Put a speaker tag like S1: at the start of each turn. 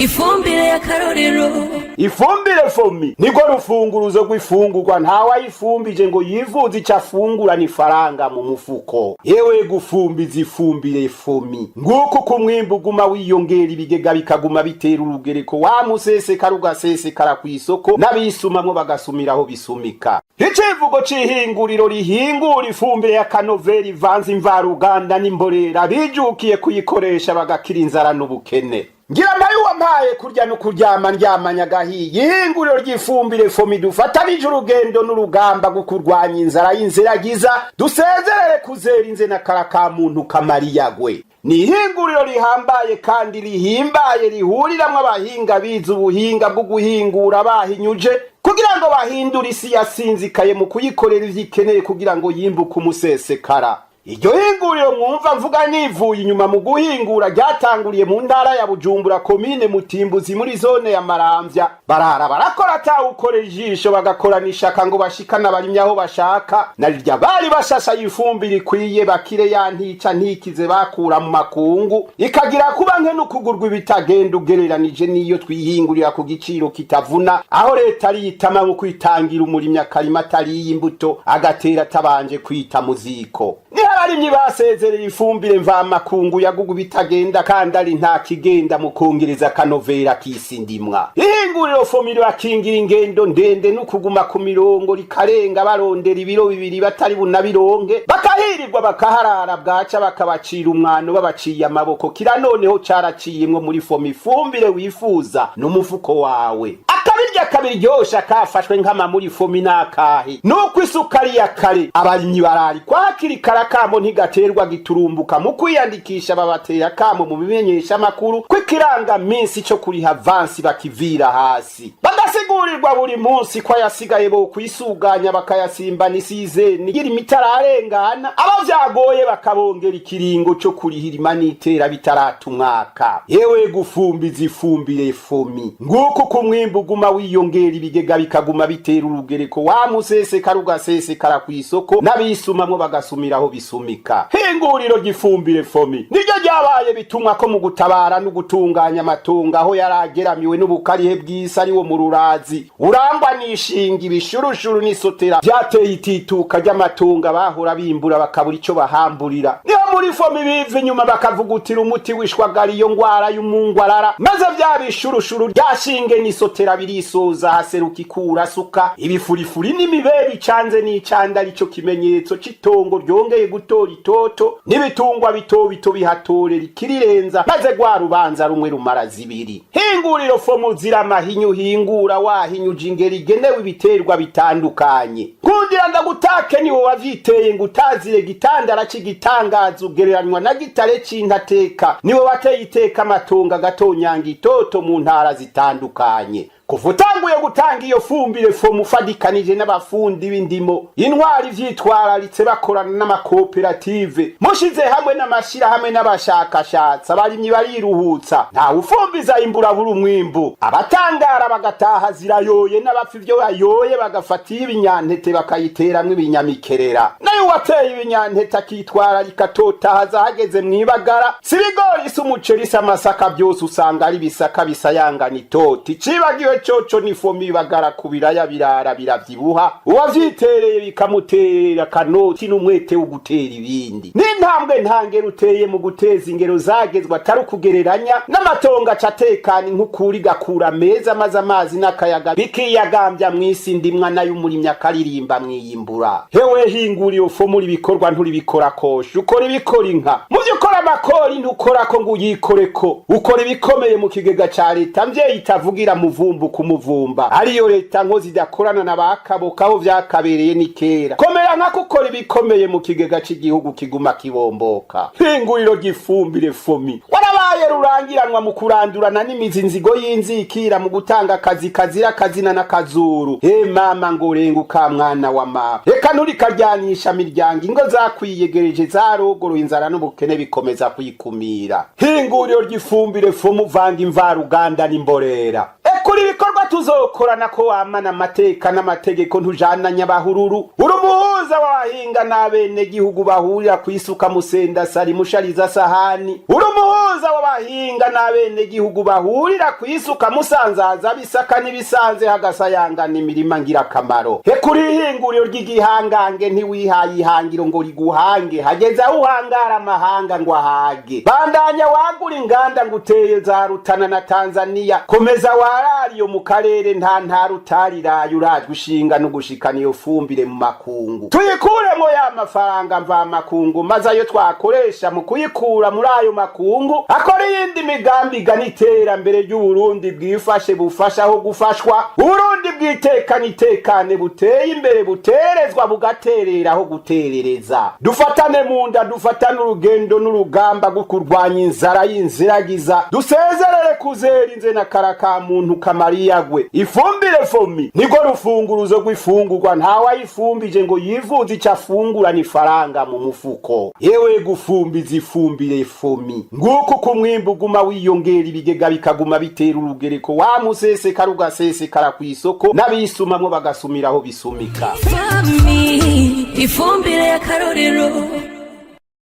S1: ifumbire y'akarorero.
S2: Ifumbire Fomi niko rufunguruzo rw'ifungurwa ntawayifumbije ngo yivuze ico afungura n'ifaranga mu mufuko. Yewe gufumbiza ifumbire Fomi nguko kumwimbu guma wiyongera ibigega bikaguma bitera urugereko wa museseka rugasesekara kw'isoko n'abisumamwo bagasumiraho bisumika. Icivugo c'ihinguriro rihingura ifumbire ya kanoveri ivanze imvaruganda n'imborera bijukiye kuyikoresha bagakira inzara n'ubukene. Ngira nayo wampaye kurya no kuryama ndyamanya gahiye ihinguriro ry'ifumbire Fomi dufatanije urugendo n'urugamba gukurwanya inzara y'inziragiza dusezerere kuzera inze na karaka muntu kamariyagwe. Ni ihinguriro rihambaye kandi rihimbaye rihuriramwo abahinga bize ubuhinga bwo guhingura bahinyuje kugira ngo bahindure isi yasinzikaye mu kuyikorera ivyikeneye kugira ngo yimbuke umusesekara. Iryo hinguriro mwumva mvuga nivuye inyuma mu guhingura ryatanguriye mu ntara ya Bujumbura komine Mutimbuzi muri zone ya Maramvya. Barara barakora atawukorera ijisho bagakorana ishaka ngo bashikana barimye aho bashaka. Narirya bari bashasha ifumbire ikwiye bakire ya ntica ntikize bakura mu makungu ikagira kuba nke no kugurwa ibitagenda ugereranije niyo twihingurira ku giciro kitavuna aho leta yitama mu kwitangira umurimyi akarima atari y'imbuto agatera tabanje kwita muziko. Abarimyi basezerera ifumbire mva makungu yagugu bitagenda kandi ari nta kigenda mu kongereza kanovera kisindimwa. Ihinguriro Fomi bakingira ingendo ndende no kuguma ku mirongo rikarenga barondera ibiro bibiri batari bunabironge bakahirirwa bakaharara bwaca bakabacira umwano babaciye amaboko kira noneho caraciyemwo muri Fomi ifumbire wifuza n'umufuko wawe. Akabirya kabiryosha kafashwe nkama muri Fomi nakahe nuko isukari ya kare abarimyi barari kwakiri karakamo ntigaterwa giturumbuka mu kwiyandikisha babatera kamo mu bimenyesha makuru kwikiranga minsi cyo kuri avansi bakivira hasi bagasigurirwa buri munsi kwa yasigaye bo kwisuganya bakayasimba nisize nigira imitararengana abavyagoye bakabongera ikiringo cyo kurihira imanitera bitaratumwaka. Yewe gufumbiza ifumbire Fomi nguko kumwimbu guma wiyongera ibigega bikaguma bitera urugereko wa museseka rugasesekara kw'isoko n'abisumamwo bagasumiraho bisumika. Hinguriro gifumbire Fomi niryo ryabaye bitumwa ko mu gutabara no gutunganya amatungo aho yarageramiwe n'ubukarihe bw'isi ari wo mu rurazi urangwa nishinga ibishurushuru n'isotera byateye itituka ry'amatungo bahora bimbura bakabura ico bahamburira. Niyo muri Fomi bive inyuma bakavugutira umuti wishwagara iyo ngwara y'umungwarara maze vyabishurushuru ryashinge n'isotera birisoza haseruka ikura suka ibifurifuri n'imibebi canze n'icanda arico kimenyetso c'itongo ryongeye gutora itoto n'ibitungwa bito bito bihatorera ikirirenza maze gwa rubanza rumwe rumara zibiri. Hinguriro Fomi zira mahinyu hingura wahinyuje ingeri genewe ibiterwa bitandukanye. Kundira ndagutake niwo wavyiteye ngutazire gitandara c'igitangaza ugereranywa na gitare c'intateka niwo bateye iteka amatunga gatonyanga itoto mu ntara zitandukanye. Kufutanguye gutanga iyo fumbire Fomi ufadikanije n'abafundi b'indimo intwari vyitwararitse bakorana n'amakoperative mushize hamwe n'amashira hamwe n'abashakashatsi abarimyi bariruhutsa nta ufumbiza imbura buri umwimbu abatangara bagataha zirayoye n'abapfa ivyo bayoye bagafatiye ibinyantete bakayiteramwe ibinyamikerera nayo wateye ibinyantete akitwararika totahaza hageze mwibagara sibigori s'umuceri s'amasaka byose usanga ari bisaka bisayangana itoti cibagiwe coco ni Fomi bagara kubiraya birara biravyibuha uwavyitereye bikamutera kanoti n'umwete wo gutera ibindi n'intambwe ntangero uteye mu guteza ingero zagezwa atari kugereranya n'amatonga catekana nk'ukuri gakura meza maze amazi n'akayaga bikiyagambya mwisi ndimwa nayo umurimyi akaririmba mwiyimbura. Hewe hinguriro Fomi uri bikorwa nturi bikora kosha ukora ibikora inka muvyo ukora amakori ntukorako ngo uyikoreko ukora ibikomeye mu kigega ca leta mvyeyi itavugira muvumbu kumuvumba ariyo leta nkozi idakorana na bakaboka aho vyakabereye ni kera komera nka gukora ibikomeye mu kigega c'igihugu kiguma kibomboka. Hinguriro gifumbire Fomi warabaye rurangiranwa mu kurandurana n'imizi nzigo y'inzikira mu gutanga akazi kazira kazina n'akazuru. Mama ngo renguka mwana wa mama reka nturi karyanisha miryango ingo zakwiyegereje zarogoro inzara n'ubukene bikomeza kwikumira. Hinguriro gifumbire Fomi uvanga imvaruganda n'imborera kuri bikorwa tuzokorana ko wamana amateka n'amategeko ntujana nyabahururu urumuhuza w'abahinga n'abene gihugu bahurira kwisuka musenda sari mushariza sahani urumuhuza w'abahinga n'abene gihugu bahurira kwisuka musanzaza bisaka nibisanze hagasayangana imirima ngira kamaro he kuri ihinguriro ry'igihangange ntiwihaye ihangiro ngo riguhange hageze aho uhangara amahanga ngo ahage bandanya wagura inganda nguteye za Rutana na Tanzania komeza warariyo mu karere nta rutarirayo urajwe ushinga no gushikana iyo fumbire mu makungu tuyikuremo ya mafaranga mva makungu maze ayo twakoresha mu kuyikura muri ayo makungu akora yindi migambi ganitera mbere y'Uburundi bwifashe bufasha aho gufashwa Uburundi bwitekane buteye imbere buterezwa bugaterera aho guterereza dufatane munda dufatane urugendo n'urugamba gukurwanya inzara y'inziragiza dusezerere kuzera inze na karaka muntu kamariyagwe ifumbire fomi nigo rufunguruzo rw'ifungurwa ntawa yifumbije ngo yivuze icafungura ni faranga mu mufuko yewe gufumbiza ifumbire fomi nguko kumwimbu guma wiyongera ibigega bikaguma bitera urugereko wa musese karugase kara kwisoko nabisumamwe bagasumiraho bisumika
S1: ifumbire ya karorero